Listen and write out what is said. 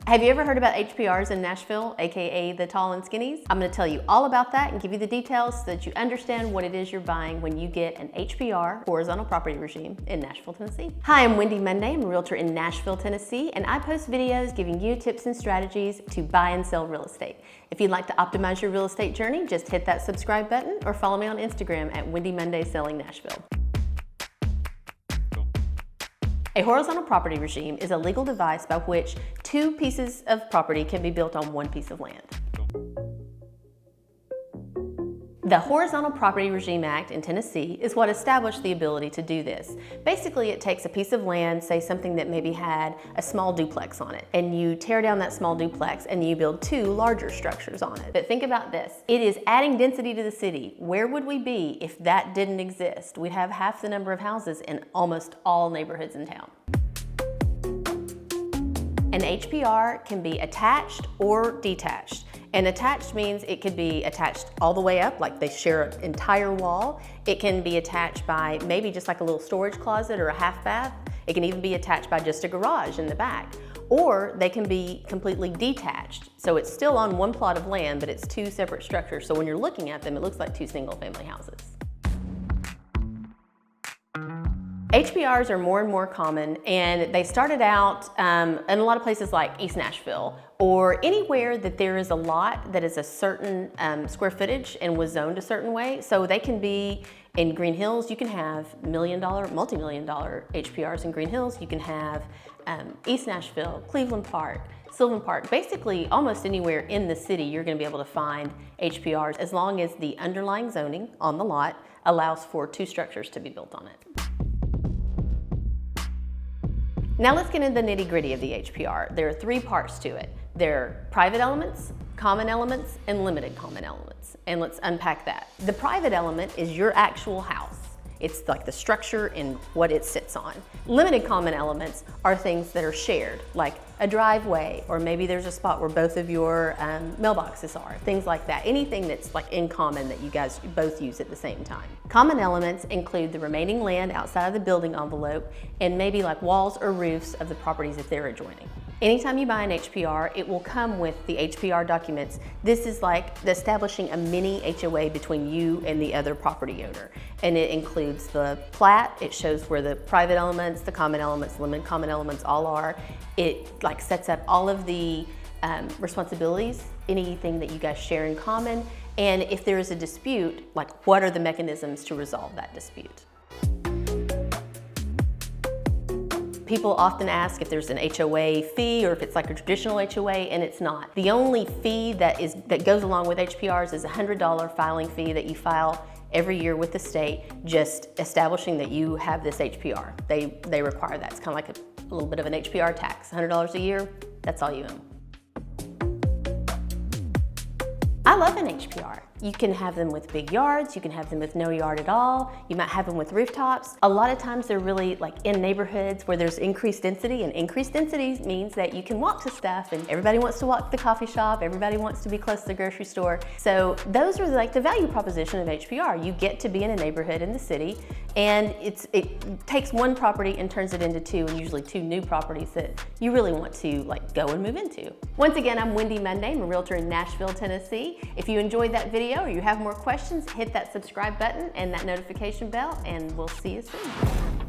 Have you ever heard about HPRs in Nashville, aka the tall and skinnies? I'm going to tell you all about that and give you the details so that you understand what it is you're buying when you get an HPR, horizontal property regime, in Nashville, Tennessee. Hi, I'm Wendy Monday. I'm a realtor in Nashville, Tennessee, and I post videos giving you tips and strategies to buy and sell real estate. If you'd like to optimize your real estate journey, just hit that subscribe button or follow me on Instagram at Wendy Monday Selling Nashville. A horizontal property regime is a legal device by which two pieces of property can be built on one piece of land. The Horizontal Property Regime Act in Tennessee is what established the ability to do this. Basically, it takes a piece of land, say something that maybe had a small duplex on it, and you tear down that small duplex and you build two larger structures on it. But think about this. It is adding density to the city. Where would we be if that didn't exist? We'd have half the number of houses in almost all neighborhoods in town. An HPR can be attached or detached. And attached means it could be attached all the way up, like they share an entire wall. It can be attached by maybe just like a little storage closet or a half bath. It can even be attached by just a garage in the back. Or they can be completely detached. So it's still on one plot of land, but it's two separate structures. So when you're looking at them, it looks like two single family houses. HPRs are more and more common, and they started out in a lot of places like East Nashville or anywhere that there is a lot that is a certain square footage and was zoned a certain way. So they can be in Green Hills. You can have multi-million-dollar HPRs in Green Hills. You can have East Nashville, Cleveland Park, Sylvan Park. Basically, almost anywhere in the city, you're going to be able to find HPRs as long as the underlying zoning on the lot allows for two structures to be built on it. Now let's get into the nitty-gritty of the HPR. There are three parts to it. There are private elements, common elements, and limited common elements. And let's unpack that. The private element is your actual house. It's like the structure and what it sits on. Limited common elements are things that are shared, like a driveway, or maybe there's a spot where both of your mailboxes are, things like that. Anything that's like in common that you guys both use at the same time. Common elements include the remaining land outside of the building envelope and maybe like walls or roofs of the properties that they're adjoining. Anytime you buy an HPR, it will come with the HPR documents. This is like establishing a mini HOA between you and the other property owner. And it includes the plat, it shows where the private elements, the common elements, limited common elements all are. It like sets up all of the responsibilities, anything that you guys share in common. And if there is a dispute, like what are the mechanisms to resolve that dispute? People often ask if there's an HOA fee or if it's like a traditional HOA, and it's not. The only fee that goes along with HPRs is a $100 filing fee that you file every year with the state, just establishing that you have this HPR. They require that. It's kind of like a little bit of an HPR tax. $100 a year, that's all you own. I love an HPR. You can have them with big yards, you can have them with no yard at all, you might have them with rooftops. A lot of times they're really like in neighborhoods where there's increased density, and increased density means that you can walk to stuff and everybody wants to walk to the coffee shop, everybody wants to be close to the grocery store. So those are like the value proposition of HPR. You get to be in a neighborhood in the city, and it takes one property and turns it into two, and usually two new properties that you really want to like go and move into. Once again, I'm Wendy Monday. I'm a realtor in Nashville, Tennessee. If you enjoyed that video or you have more questions, hit that subscribe button and that notification bell, and we'll see you soon.